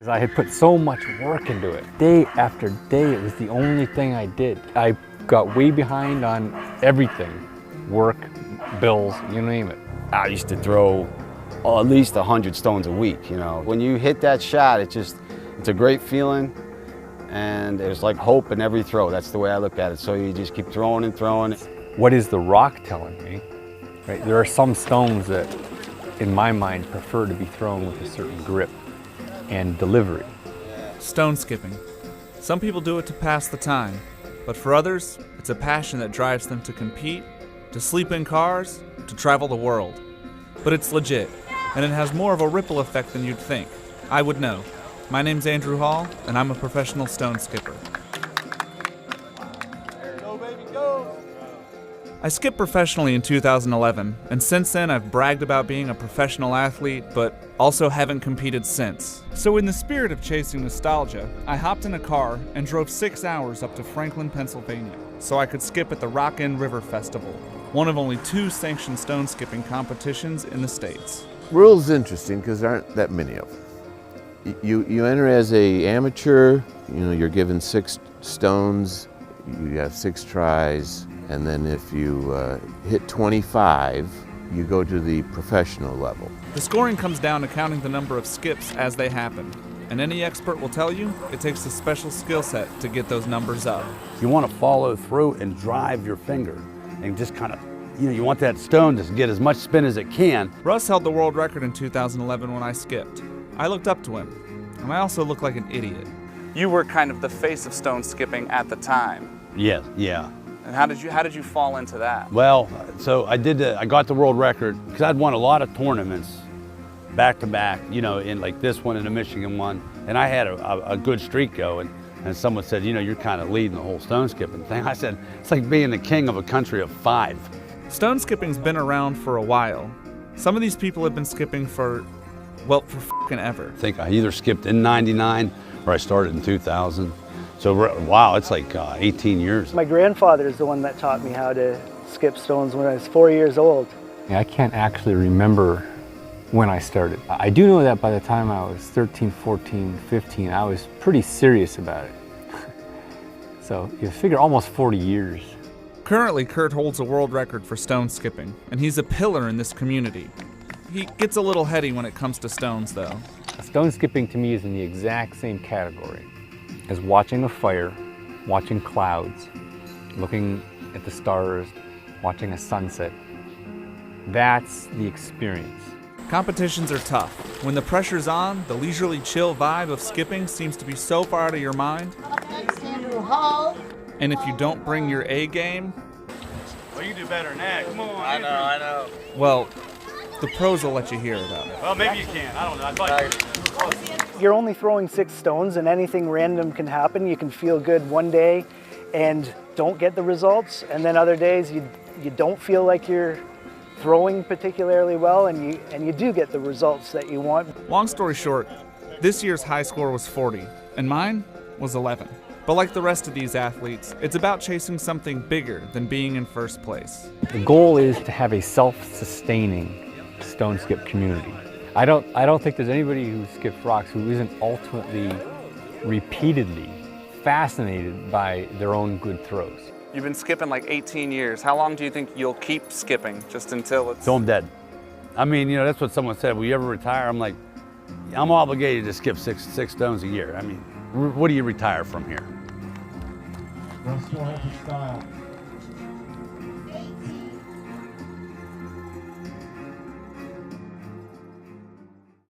I had put so much work into it. Day after day, it was the only thing I did. I got way behind on everything. Work, bills, you name it. I used to throw at least 100 stones a week, you know. When you hit that shot, it's a great feeling, and there's like hope in every throw. That's the way I look at it. So you just keep throwing and throwing. What is the rock telling me? Right? There are some stones that, in my mind, prefer to be thrown with a certain grip and delivery. Stone skipping. Some people do it to pass the time, but for others, it's a passion that drives them to compete, to sleep in cars, to travel the world. But it's legit, and it has more of a ripple effect than you'd think. I would know. My name's Andrew Hall, and I'm a professional stone skipper. I skipped professionally in 2011, and since then I've bragged about being a professional athlete, but also haven't competed since. So in the spirit of chasing nostalgia, I hopped in a car and drove 6 hours up to Franklin, Pennsylvania, so I could skip at the Rockin' River Festival, one of only 2 sanctioned stone skipping competitions in the States. Rules interesting because there aren't that many of them. You enter as an amateur, you're given 6 stones, you have 6 tries, and then if you hit 25, you go to the professional level. The scoring comes down to counting the number of skips as they happen. And any expert will tell you it takes a special skill set to get those numbers up. You want to follow through and drive your finger and just kind of, you want that stone to get as much spin as it can. Russ held the world record in 2011 when I skipped. I looked up to him, and I also looked like an idiot. You were kind of the face of stone skipping at the time. Yes, yeah. And how did you fall into that? Well, so I got the world record because I'd won a lot of tournaments back to back, in like this one and the Michigan one, and I had a good streak going, and someone said, you're kind of leading the whole stone skipping thing. I said, it's like being the king of a country of 5. Stone skipping's been around for a while. Some of these people have been skipping for fucking ever. I think I either skipped in '99 or I started in 2000. So, wow, it's like 18 years. My grandfather is the one that taught me how to skip stones when I was 4 years old. I can't actually remember when I started. I do know that by the time I was 13, 14, 15, I was pretty serious about it. So you figure almost 40 years. Currently, Kurt holds a world record for stone skipping, and he's a pillar in this community. He gets a little heady when it comes to stones, though. Stone skipping to me is in the exact same category as watching a fire, watching clouds, looking at the stars, watching a sunset. That's the experience. Competitions are tough. When the pressure's on, the leisurely chill vibe of skipping seems to be so far out of your mind. And if you don't bring your A game... Well, you do better than that. Come on. I know. Well, the pros will let you hear about it. Well, maybe you can. I don't know. I thought You're only throwing 6 stones and anything random can happen. You can feel good one day and don't get the results, and then other days you don't feel like you're throwing particularly well, and you do get the results that you want. Long story short, this year's high score was 40, and mine was 11. But like the rest of these athletes, it's about chasing something bigger than being in first place. The goal is to have a self-sustaining stone skip community. I don't think there's anybody who skips rocks who isn't ultimately, repeatedly fascinated by their own good throws. You've been skipping like 18 years. How long do you think you'll keep skipping, just until it's... So I'm dead. I mean, that's what someone said, will you ever retire? I'm like, I'm obligated to skip six stones a year. I mean, what do you retire from here? Russ still has his style.